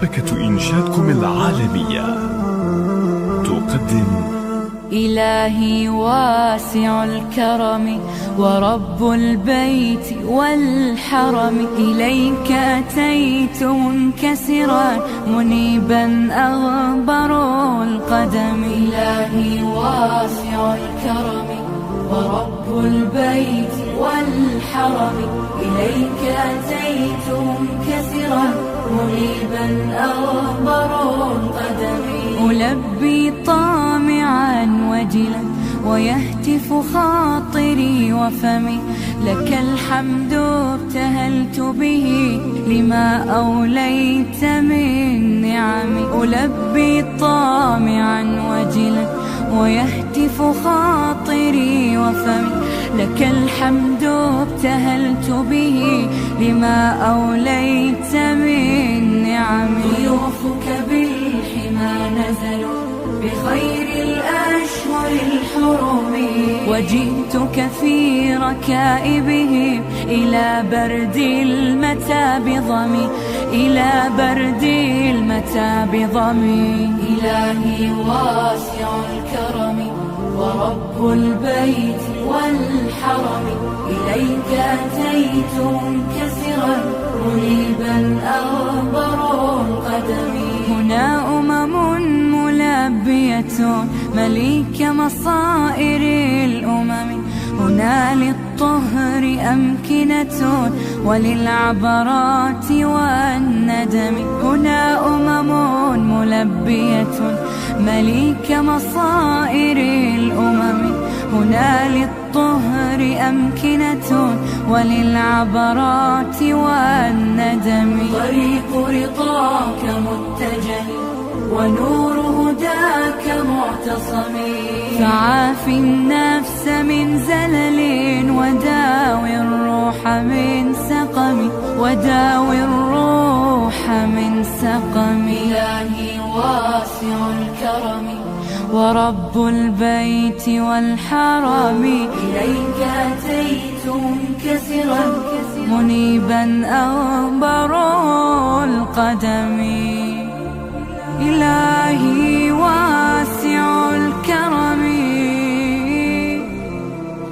شبكة إنشادكم العالمية تقدم إلهي واسع الكرم ورب البيت والحرم، إليك أتيت منكسرا منيبا أغبر القدم. إلهي واسع الكرم ورب البيت والحرم، إليك أتيت منكسرا منيبا أغبر القدم. ألبي طامعا وجلا ويهتف خاطري وفمي، لك الحمد ابتهلت به لما أوليت من نعم. ألبي طامعا وجلا ويهتف خاطري وفمي، لك الحمد ابتهلت به لما أوليت من نعم. ضيوفك بالحمى نزلوا بخير الأشهر الحرم، وجئتك في ركائبهم إلى برد المتى بضمي، إلى برد المتى بضمي. إلهي واسع الكرم ورب البيت والحرم، إليك أتيت منكسرا منيبا أغبر القدم. هنا ملبية مليك مصائر الأمم، هنا للطهر أمكنة وللعبرات والندم. هنا ملبية مليك مصائر الأمم، هنا للطهر أمكنة وللعبرات والندم. طريق رضاك متجه ونور هداك معتصم، فعاف النفس من زلل وداوي الروح من سقم، وداوي الروح من سقم. إلهي واسع الكرم ورب البيت والحرم، إليك أتيت منكسرا منيبا أغبر القدم. إلهي واسع الكرم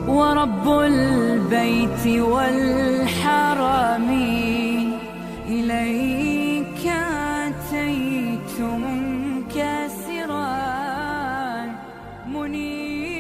ورب البيت والحرم، إليك أتيت منكسرا منيبا